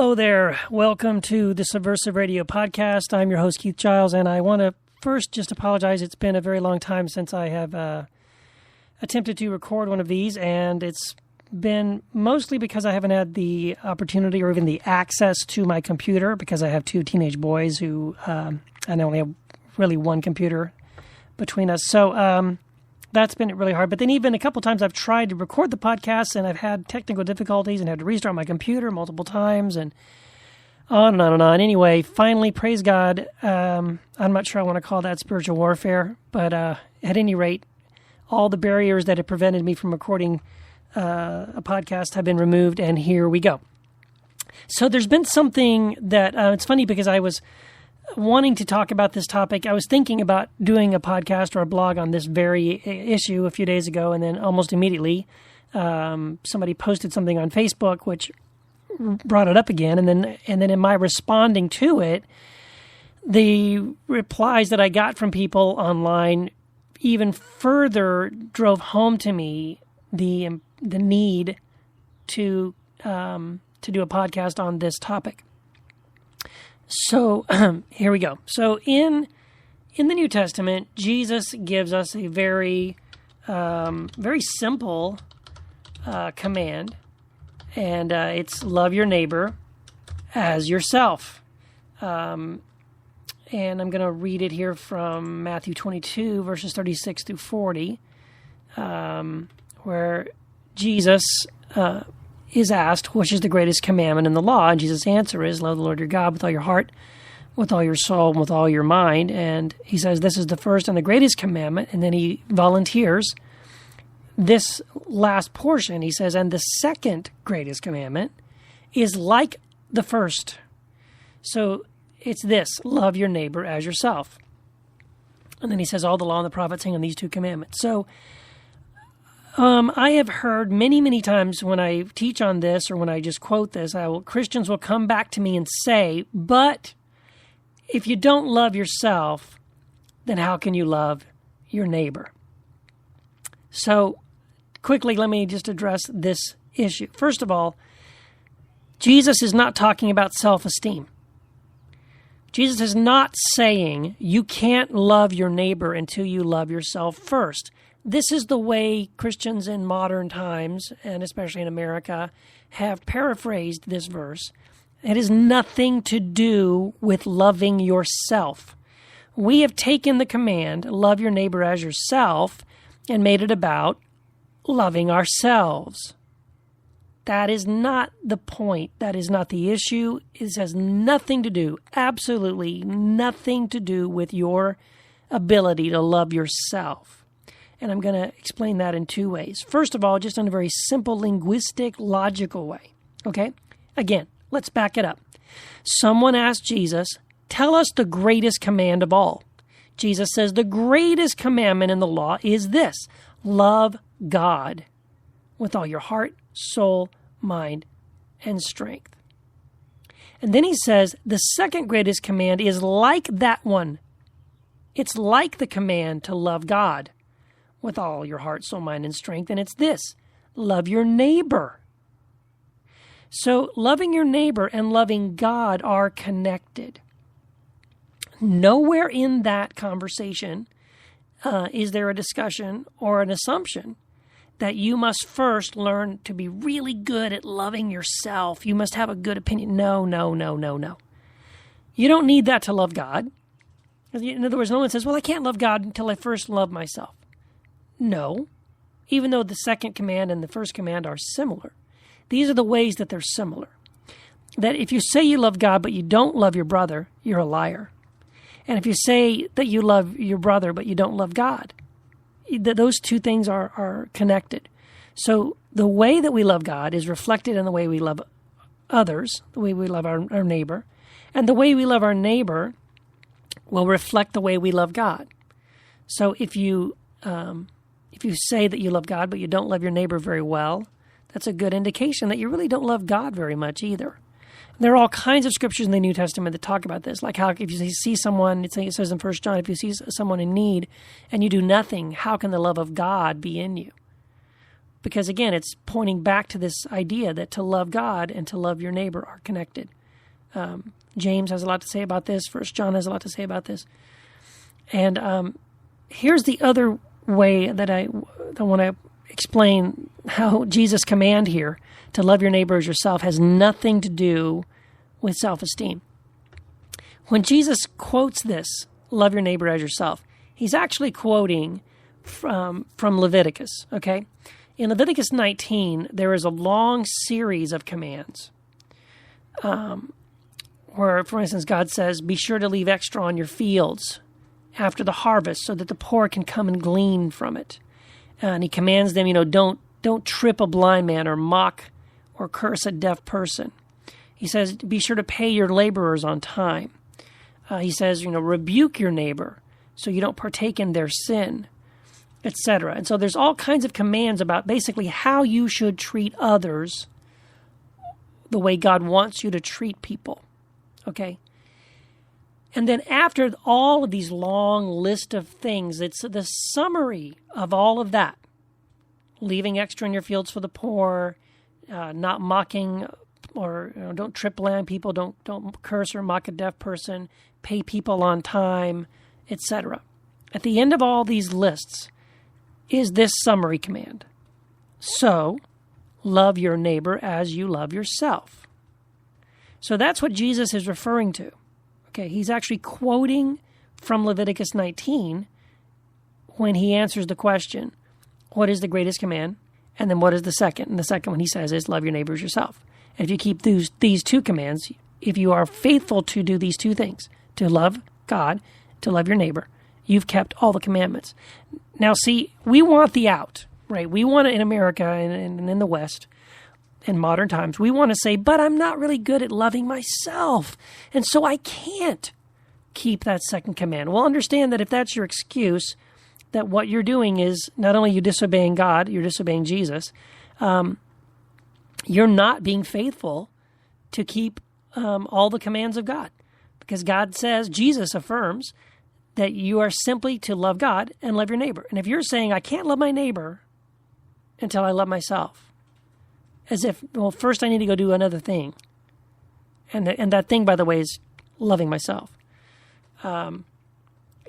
Hello there. Welcome to the Subversive Radio Podcast. I'm your host, Keith Giles, and I want to first just apologize. It's been a very long time since I have attempted to record one of these, and it's been mostly because I haven't had the opportunity or even the access to my computer because I have two teenage boys who, and I only have really one computer between us. So that's been really hard. But then even a couple times I've tried to record the podcast and I've had technical difficulties and had to restart my computer multiple times and on and on and on. Anyway, finally, praise God. I'm not sure I want to call that spiritual warfare, but at any rate, all the barriers that had prevented me from recording a podcast have been removed, and here we go. So there's been something that, it's funny because I was wanting to talk about this topic. I was thinking about doing a podcast or a blog on this very issue a few days ago, and then almost immediately somebody posted something on Facebook which brought it up again, and then in my responding to it, the replies that I got from people online even further drove home to me the need to do a podcast on this topic. So here we go. So in the New Testament, Jesus gives us a very simple command, and it's love your neighbor as yourself. And I'm going to read it here from Matthew 22, verses 36 through 40, where Jesus is asked, which is the greatest commandment in the law? And Jesus' answer is, love the Lord your God with all your heart, with all your soul, and with all your mind. And he says, this is the first and the greatest commandment. And then he volunteers this last portion. He says, and the second greatest commandment is like the first. So it's this, love your neighbor as yourself. And then he says, all the law and the prophets hang on these two commandments. So I have heard many, many times when I teach on this or when I just quote this, Christians will come back to me and say, but if you don't love yourself, then how can you love your neighbor? So quickly, let me just address this issue. First of all, Jesus is not talking about self-esteem. Jesus is not saying you can't love your neighbor until you love yourself first. This is the way Christians in modern times, and especially in America, have paraphrased this verse. It has nothing to do with loving yourself. We have taken the command, love your neighbor as yourself, and made it about loving ourselves. That is not the point. That is not the issue. It has nothing to do, absolutely nothing to do with your ability to love yourself. And I'm going to explain that in two ways. First of all, just in a very simple, linguistic, logical way. Okay? Again, let's back it up. Someone asked Jesus, tell us the greatest command of all. Jesus says the greatest commandment in the law is this, love God with all your heart, soul, mind, and strength. And then he says the second greatest command is like that one. It's like the command to love God with all your heart, soul, mind, and strength. And it's this, love your neighbor. So loving your neighbor and loving God are connected. Nowhere in that conversation is there a discussion or an assumption that you must first learn to be really good at loving yourself. You must have a good opinion. No. You don't need that to love God. In other words, no one says, well, I can't love God until I first love myself. No, even though the second command and the first command are similar, these are the ways that they're similar. That if you say you love God but you don't love your brother, you're a liar. And if you say that you love your brother but you don't love God, those two things are connected. So the way that we love God is reflected in the way we love others, the way we love our neighbor, and the way we love our neighbor will reflect the way we love God. So if you say that you love God but you don't love your neighbor very well, that's a good indication that you really don't love God very much either. There are all kinds of scriptures in the New Testament that talk about this, like how if you see someone, it says in 1 John, if you see someone in need and you do nothing, how can the love of God be in you? Because again, it's pointing back to this idea that to love God and to love your neighbor are connected. James has a lot to say about this. 1 John has a lot to say about this. And here's the other way that I want to explain how Jesus' command here to love your neighbor as yourself has nothing to do with self-esteem. When Jesus quotes this, love your neighbor as yourself, he's actually quoting from Leviticus, okay? In Leviticus 19, there is a long series of commands where, for instance, God says, be sure to leave extra on your fields after the harvest so that the poor can come and glean from it. And he commands them, don't trip a blind man or mock or curse a deaf person. He says, be sure to pay your laborers on time. He says, rebuke your neighbor so you don't partake in their sin, etc. And so there's all kinds of commands about basically how you should treat others the way God wants you to treat people, okay? And then after all of these long list of things, it's the summary of all of that. Leaving extra in your fields for the poor, not mocking or don't trip blind people, don't curse or mock a deaf person, pay people on time, etc. At the end of all these lists is this summary command. So, love your neighbor as you love yourself. So that's what Jesus is referring to. Okay, he's actually quoting from Leviticus 19 when he answers the question, what is the greatest command? And then what is the second? And the second one he says is love your neighbor as yourself. And if you keep these two commands, if you are faithful to do these two things, to love God, to love your neighbor, you've kept all the commandments. Now see, we want the out, right? We want it in America and in the West, in modern times, we want to say, but I'm not really good at loving myself, and so I can't keep that second command. Well, understand that if that's your excuse, that what you're doing is not only you disobeying God, you're disobeying Jesus, you're not being faithful to keep all the commands of God. Because God says, Jesus affirms, that you are simply to love God and love your neighbor. And if you're saying, I can't love my neighbor until I love myself, as if, well, first I need to go do another thing. And that thing, by the way, is loving myself.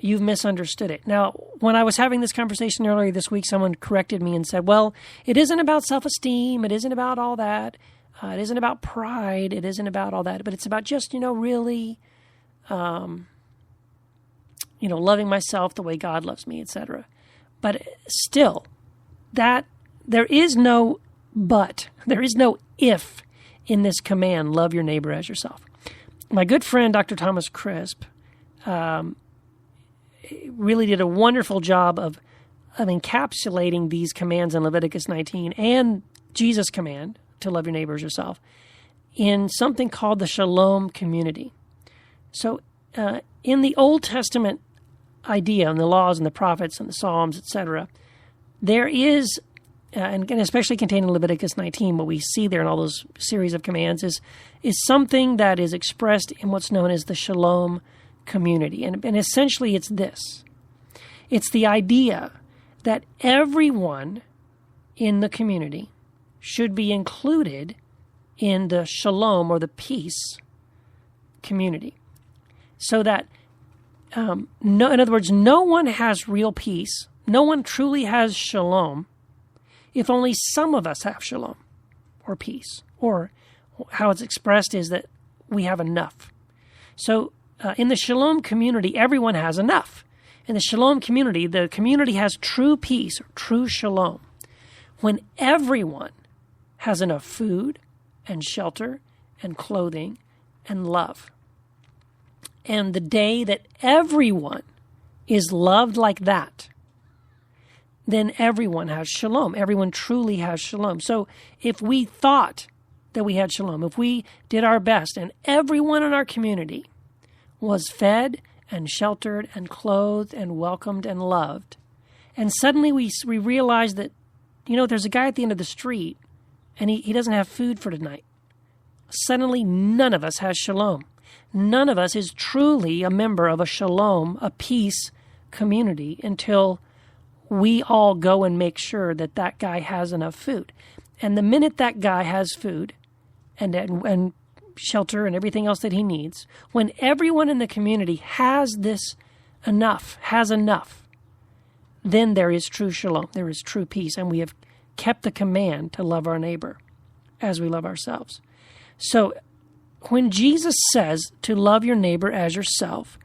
You've misunderstood it. Now, when I was having this conversation earlier this week, someone corrected me and said, well, it isn't about self-esteem. It isn't about all that. It isn't about pride. It isn't about all that. But it's about just, really, loving myself the way God loves me, etc. But still, that there is no but. There is no if in this command, love your neighbor as yourself. My good friend, Dr. Thomas Crisp, really did a wonderful job of encapsulating these commands in Leviticus 19 and Jesus' command to love your neighbor as yourself in something called the Shalom community. So in the Old Testament idea, and the laws and the prophets and the Psalms, etc., there is, and especially contained in Leviticus 19, what we see there in all those series of commands is something that is expressed in what's known as the Shalom community. And essentially it's this. It's the idea that everyone in the community should be included in the Shalom, or the peace community. So that, in other words, no one has real peace. No one truly has Shalom if only some of us have Shalom or peace. Or how it's expressed is that we have enough. So in the Shalom community, everyone has enough. In the Shalom community, the community has true peace, or true Shalom, when everyone has enough food and shelter and clothing and love. And the day that everyone is loved like that, then everyone has Shalom. Everyone truly has Shalom. So if we thought that we had Shalom, if we did our best and everyone in our community was fed and sheltered and clothed and welcomed and loved, and suddenly we realized that, there's a guy at the end of the street and he doesn't have food for tonight. Suddenly none of us has Shalom. None of us is truly a member of a Shalom, a peace community, until we all go and make sure that that guy has enough food. And the minute that guy has food and shelter, and everything else that he needs, when everyone in the community has enough, then there is true shalom, there is true peace, and we have kept the command to love our neighbor as we love ourselves. So when Jesus says to love your neighbor as yourself,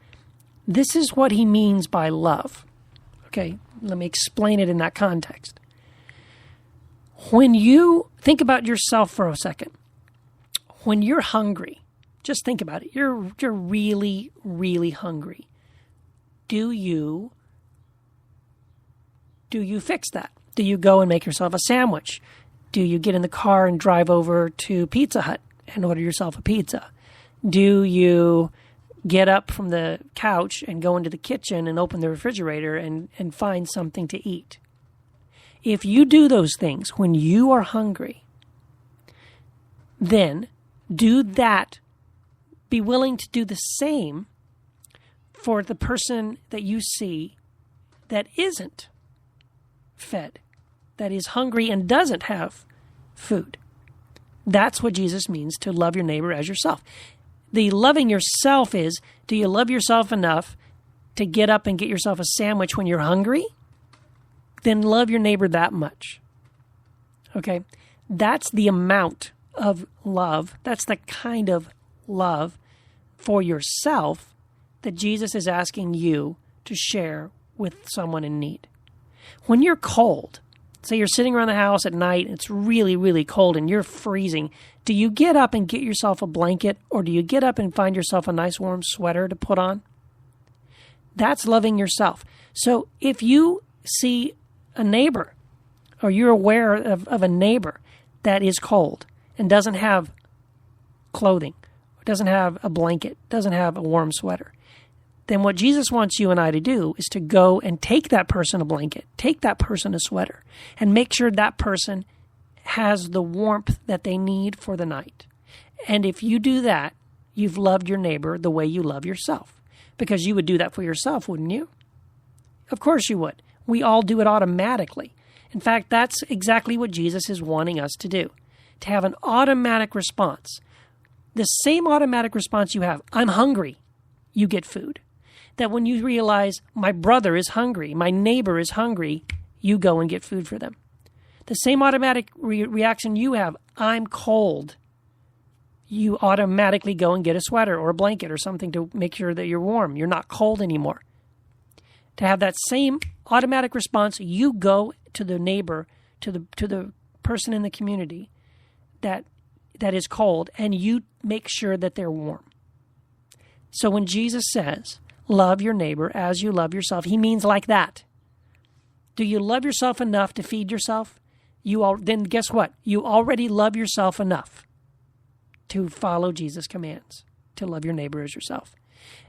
this is what he means by love. Okay, let me explain it in that context. When you think about yourself for a second, when you're hungry, just think about it. You're really, really hungry. Do you fix that? Do you go and make yourself a sandwich? Do you get in the car and drive over to Pizza Hut and order yourself a pizza? Do you get up from the couch and go into the kitchen and open the refrigerator and find something to eat? If you do those things when you are hungry, then do that. Be willing to do the same for the person that you see that isn't fed, that is hungry and doesn't have food. That's what Jesus means to love your neighbor as yourself. The loving yourself is, do you love yourself enough to get up and get yourself a sandwich when you're hungry? Then love your neighbor that much. Okay? That's the amount of love. That's the kind of love for yourself that Jesus is asking you to share with someone in need. When you're cold, say you're sitting around the house at night and it's really, really cold and you're freezing, do you get up and get yourself a blanket, or do you get up and find yourself a nice warm sweater to put on? That's loving yourself. So if you see a neighbor, or you're aware of a neighbor that is cold and doesn't have clothing, doesn't have a blanket, doesn't have a warm sweater, then what Jesus wants you and I to do is to go and take that person a blanket, take that person a sweater, and make sure that person has the warmth that they need for the night. And if you do that, you've loved your neighbor the way you love yourself. Because you would do that for yourself, wouldn't you? Of course you would. We all do it automatically. In fact, that's exactly what Jesus is wanting us to do, to have an automatic response. The same automatic response you have, I'm hungry, you get food. That when you realize my brother is hungry, my neighbor is hungry, you go and get food for them. The same automatic reaction you have, I'm cold, you automatically go and get a sweater or a blanket or something to make sure that you're warm. You're not cold anymore. To have that same automatic response, you go to the neighbor, to the person in the community that is cold, and you make sure that they're warm. So when Jesus says, love your neighbor as you love yourself, he means like that. Do you love yourself enough to feed yourself? Then guess what? You already love yourself enough to follow Jesus' commands, to love your neighbor as yourself.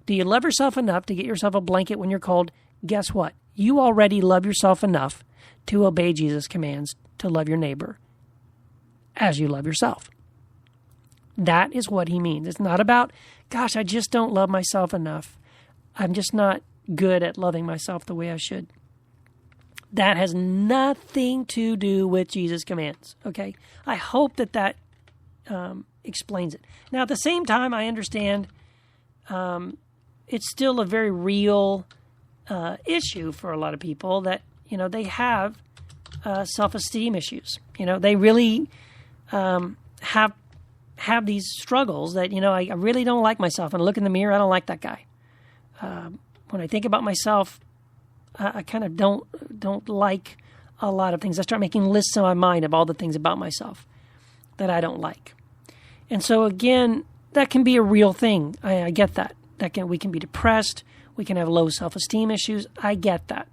Do you love yourself enough to get yourself a blanket when you're cold? Guess what? You already love yourself enough to obey Jesus' commands to love your neighbor as you love yourself. That is what he means. It's not about, gosh, I just don't love myself enough. I'm just not good at loving myself the way I should. That has nothing to do with Jesus' commands, okay? I hope that explains it. Now, at the same time, I understand it's still a very real issue for a lot of people that, they have self-esteem issues. They really have these struggles that, I really don't like myself. And I look in the mirror, I don't like that guy. When I think about myself, I kind of don't like a lot of things. I start making lists in my mind of all the things about myself that I don't like. And so again, that can be a real thing. I get that. We can be depressed. We can have low self-esteem issues. I get that.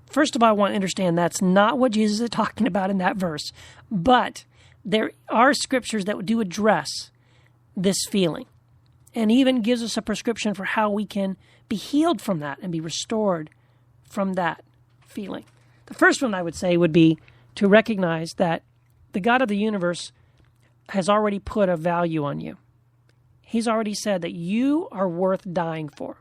First of all, I want to understand that's not what Jesus is talking about in that verse. But there are scriptures that do address this feeling and even gives us a prescription for how we can be healed from that and be restored from that feeling. The first one I would say would be to recognize that the God of the universe has already put a value on you. He's already said that you are worth dying for.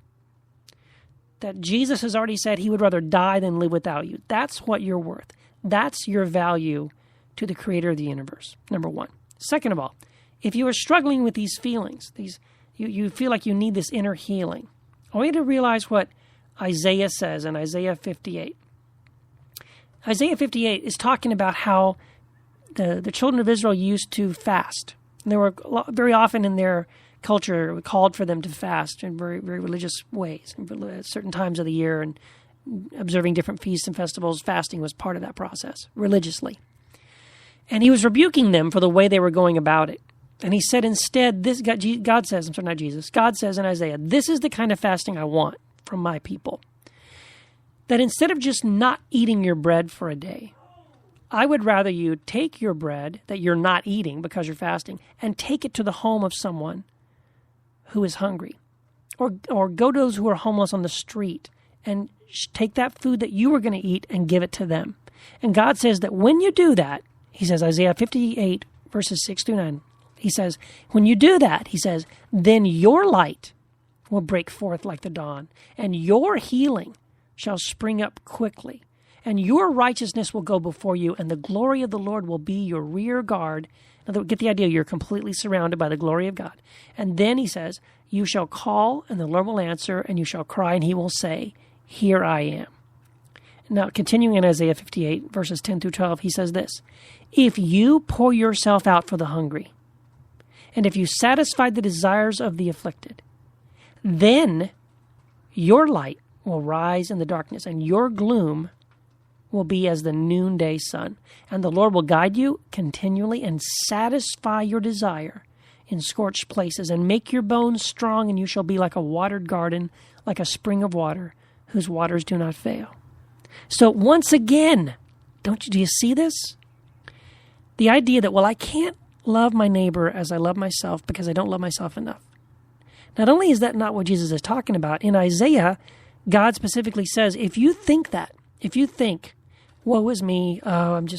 That Jesus has already said he would rather die than live without you. That's what you're worth. That's your value to the creator of the universe, number one. Second of all, if you are struggling with these feelings, you feel like you need this inner healing, I want you to realize what Isaiah says in Isaiah 58. Isaiah 58 is talking about how the children of Israel used to fast. And there were very often in their culture called for them to fast in very, very religious ways, at certain times of the year, and observing different feasts and festivals. Fasting was part of that process, religiously. And he was rebuking them for the way they were going about it. And he said instead, God says in Isaiah, this is the kind of fasting I want from my people. That instead of just not eating your bread for a day, I would rather you take your bread that you're not eating because you're fasting and take it to the home of someone who is hungry. Or go to those who are homeless on the street and take that food that you were going to eat and give it to them. And God says that when you do that, he says, Isaiah 58, verses 6 through 9, he says, when you do that, he says, then your light will break forth like the dawn, and your healing shall spring up quickly, and your righteousness will go before you, and the glory of the Lord will be your rear guard. Now, get the idea, you're completely surrounded by the glory of God. And then he says, you shall call, and the Lord will answer, and you shall cry, and he will say, here I am. Now, continuing in Isaiah 58, verses 10 through 12, he says this, if you pour yourself out for the hungry, and if you satisfy the desires of the afflicted, then your light will rise in the darkness, and your gloom will be as the noonday sun. And the Lord will guide you continually and satisfy your desire in scorched places, and make your bones strong, and you shall be like a watered garden, like a spring of water, whose waters do not fail. So once again, do you see this? The idea that, well, I can't love my neighbor as I love myself because I don't love myself enough. Not only is that not what Jesus is talking about, in Isaiah, God specifically says, if you think, woe is me, I've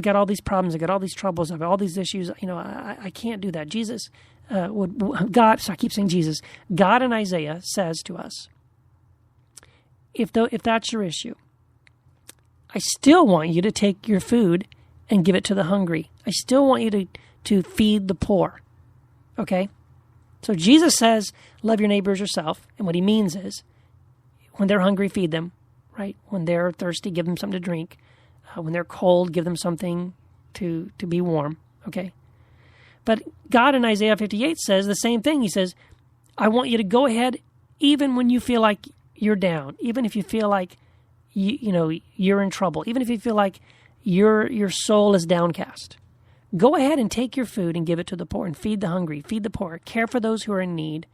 got all these problems, I've got all these troubles, I've got all these issues, I can't do that. God in Isaiah says to us, if that's your issue, I still want you to take your food and give it to the hungry. I still want you to feed the poor. Okay? So Jesus says, love your neighbor as yourself. And what he means is, when they're hungry, feed them, right? When they're thirsty, give them something to drink. When they're cold, give them something to be warm. Okay? But God in Isaiah 58 says the same thing. He says, I want you to go ahead even when you feel like you're down, even if you feel like you're in trouble, even if you feel like your soul is downcast. Go ahead and take your food and give it to the poor, and feed the hungry, feed the poor, care for those who are in need,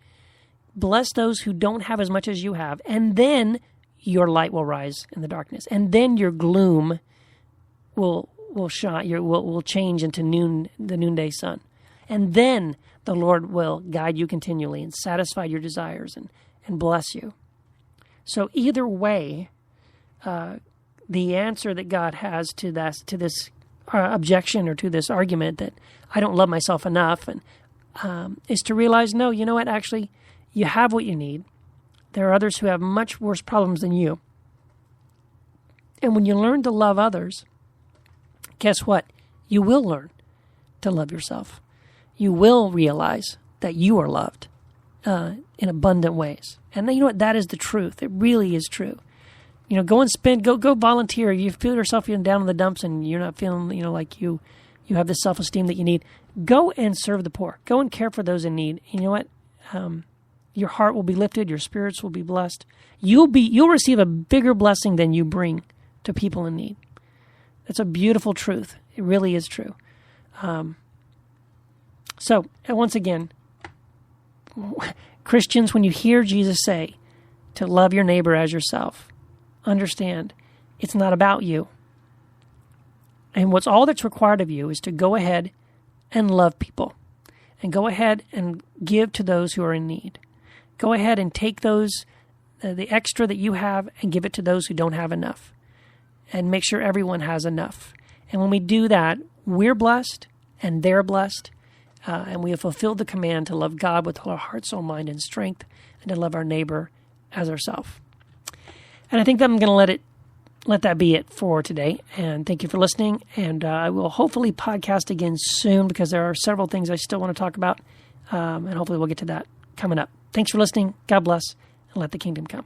bless those who don't have as much as you have, and then your light will rise in the darkness, and then your gloom will shine, will change into the noonday sun, and then the Lord will guide you continually and satisfy your desires and bless you. So either way, the answer that God has to this objection or to this argument that I don't love myself enough, and is to realize, no, you know what? Actually, you have what you need. There are others who have much worse problems than you. And when you learn to love others, guess what? You will learn to love yourself. You will realize that you are loved in abundant ways. And you know what? That is the truth. It really is true. Go volunteer. You feel yourself down in the dumps and you're not feeling, like you have the self-esteem that you need. Go and serve the poor. Go and care for those in need. You know what? Your heart will be lifted. Your spirits will be blessed. You'll receive a bigger blessing than you bring to people in need. That's a beautiful truth. It really is true. So once again, Christians, when you hear Jesus say to love your neighbor as yourself, understand it's not about you. And all that's required of you is to go ahead and love people, and go ahead and give to those who are in need. Go ahead and take the extra that you have and give it to those who don't have enough, and make sure everyone has enough. And when we do that, we're blessed and they're blessed, and we have fulfilled the command to love God with all our heart, soul, mind, and strength, and to love our neighbor as ourselves. And I think that I'm going to let it let that be it for today. And thank you for listening. And I will hopefully podcast again soon because there are several things I still want to talk about. And hopefully we'll get to that coming up. Thanks for listening. God bless, and let the kingdom come.